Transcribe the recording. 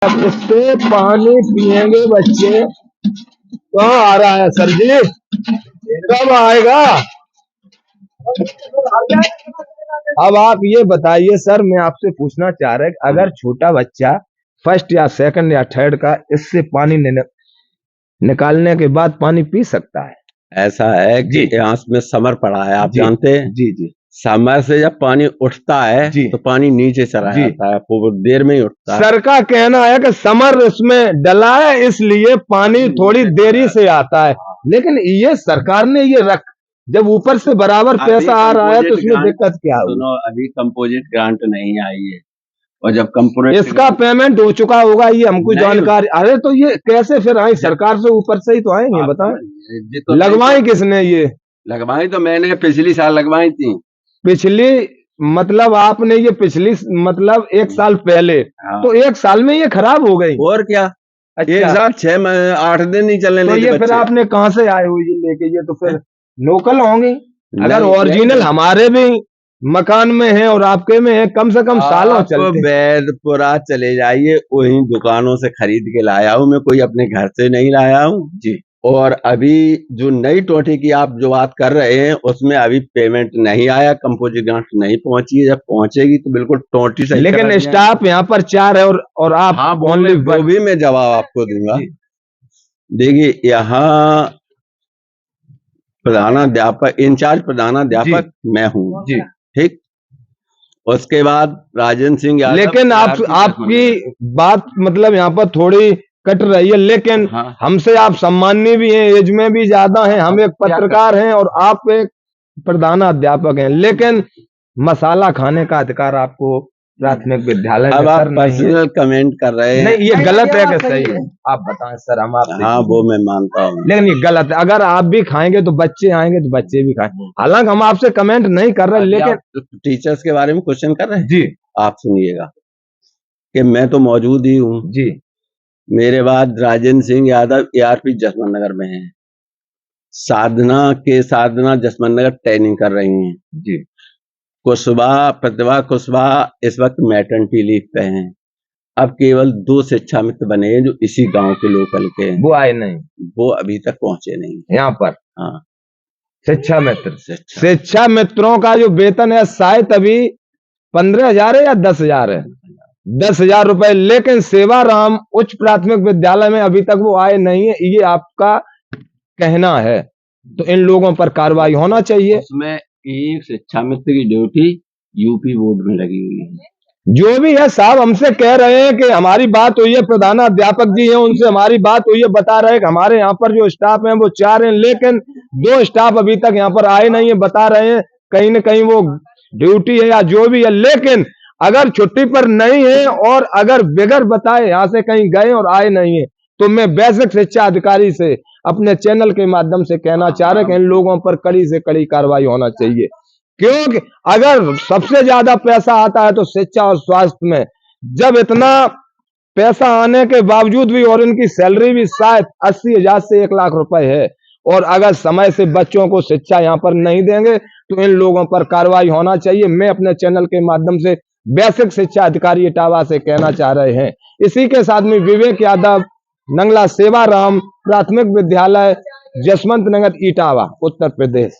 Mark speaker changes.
Speaker 1: अब इससे पानी पिएंगे बच्चे। कहाँ आ रहा है सर जी, कब आएगा? अब आप ये बताइए सर, मैं आपसे पूछना चाह रहा कि अगर छोटा बच्चा फर्स्ट या सेकंड या थर्ड का इससे पानी निकालने के बाद पानी पी सकता है?
Speaker 2: ऐसा है कि यहाँ में समर पड़ा है, आप जानते हैं।
Speaker 1: जी जी।
Speaker 2: समर से जब पानी उठता है तो पानी नीचे चला जाता है, वो देर में ही उठता है।
Speaker 1: सर का कहना है कि समर इसमें डला है इसलिए पानी थोड़ी देरी से आता है, लेकिन ये सरकार ने ये रख, जब ऊपर से बराबर पैसा आ रहा है तो इसमें दिक्कत क्या है?
Speaker 2: सुनो, अभी कंपोजिट ग्रांट नहीं आई है, और जब कंपोजिट
Speaker 1: इसका पेमेंट हो चुका होगा, ये हमको जानकारी। अरे तो ये कैसे फिर आई? सरकार से ऊपर से ही तो आएंगे, बताएं। लगवाई किसने? ये
Speaker 2: लगवाई तो मैंने पिछली साल लगवाई थी।
Speaker 1: पिछली मतलब आपने ये पिछली मतलब 1 साल पहले? तो 1 साल में ये खराब हो गई
Speaker 2: और क्या? अच्छा। 1 साल 8 दिन नहीं चलने
Speaker 1: तो ये फिर आपने कहाँ से आए हो ये लेके? ये तो फिर लोकल होंगी। अगर ओरिजिनल हमारे भी मकान में है और आपके में है, कम से कम सालों चलते।
Speaker 2: वैदपुरा चले जाइए, वही दुकानों से खरीद के लाया हूँ मैं, कोई अपने घर से नहीं लाया हूँ जी। और अभी जो नई टोटी की आप जो बात कर रहे हैं उसमें अभी पेमेंट नहीं आया, कंपोजिट ग्रांट नहीं पहुंची है। जब पहुंचेगी तो बिल्कुल टोटी सही।
Speaker 1: लेकिन स्टाफ यहाँ पर 4 है और आप?
Speaker 2: हाँ, वो भी मैं जवाब आपको दूंगा। देखिए, यहाँ प्रधानाध्यापक, इंचार्ज प्रधानाध्यापक मैं हूँ जी, ठीक। उसके बाद राजेंद्र सिंह यादव।
Speaker 1: लेकिन आपकी बात मतलब यहाँ पर थोड़ी कट रही है, लेकिन हमसे आप सम्माननीय भी हैं, एज में भी ज्यादा हैं, हम एक पत्रकार हैं और आप एक प्रधानाध्यापक हैं, लेकिन मसाला खाने का अधिकार आपको प्राथमिक विद्यालय में
Speaker 2: आप पर्सनल कमेंट कर रहे हैं।
Speaker 1: नहीं, ये गलत है कि सही है? आप बताएं सर, हम आप।
Speaker 2: हाँ, वो मैं मानता हूँ,
Speaker 1: लेकिन ये गलत है। अगर आप भी खाएंगे तो बच्चे आएंगे तो बच्चे भी खाएंगे। हालांकि हम आपसे कमेंट नहीं कर रहे, लेकिन
Speaker 2: टीचर्स के बारे में क्वेश्चन कर रहे हैं
Speaker 1: जी।
Speaker 2: आप सुनिएगा कि मैं तो मौजूद ही हूँ
Speaker 1: जी।
Speaker 2: मेरे बाद राजेंद्र सिंह यादव ARP जसवंत नगर में हैं, साधना जसवंत नगर ट्रेनिंग कर रही हैं जी। प्रतिभा कुशवाहा इस वक्त मैटरनिटी लीव पे हैं। अब केवल 2 शिक्षा मित्र बने हैं जो इसी गांव के लोकल के हैं।
Speaker 1: वो आए नहीं? वो
Speaker 2: अभी तक पहुंचे नहीं
Speaker 1: यहाँ पर।
Speaker 2: हाँ,
Speaker 1: शिक्षा मित्रों का जो वेतन है शायद अभी 15,000 है या 10,000 है, 10,000 रुपए। लेकिन सेवाराम उच्च प्राथमिक विद्यालय में अभी तक वो आए नहीं है, ये आपका कहना है। तो इन लोगों पर कार्रवाई होना चाहिए।
Speaker 2: उसमें एक शिक्षा मित्र की ड्यूटी यूपी बोर्ड में लगी हुई है।
Speaker 1: जो भी है साहब, हमसे कह रहे हैं कि हमारी बात हुई है, प्रधानाध्यापक जी हैं, उनसे हमारी बात हुई है, बता रहे हैं कि हमारे यहाँ पर जो स्टाफ हैं वो 4 हैं, लेकिन 2 स्टाफ अभी तक यहाँ पर आए नहीं है। बता रहे हैं कहीं न कहीं वो ड्यूटी है या जो भी है, लेकिन अगर छुट्टी पर नहीं है और अगर बगैर बताए यहाँ से कहीं गए और आए नहीं है, तो मैं बेसिक शिक्षा अधिकारी से अपने चैनल के माध्यम से कहना चाह रहे कि इन लोगों पर कड़ी से कड़ी कार्रवाई होना चाहिए। क्योंकि अगर सबसे ज्यादा पैसा आता है तो शिक्षा और स्वास्थ्य में, जब इतना पैसा आने के बावजूद भी और इनकी सैलरी भी शायद 80,000 से 1 लाख रुपए है, और अगर समय से बच्चों को शिक्षा यहाँ पर नहीं देंगे तो इन लोगों पर कार्रवाई होना चाहिए। मैं अपने चैनल के माध्यम से बेसिक शिक्षा अधिकारी इटावा से कहना चाह रहे हैं। इसी के साथ में विवेक यादव, नंगला सेवाराम प्राथमिक विद्यालय, जसवंत नगर, इटावा, उत्तर प्रदेश।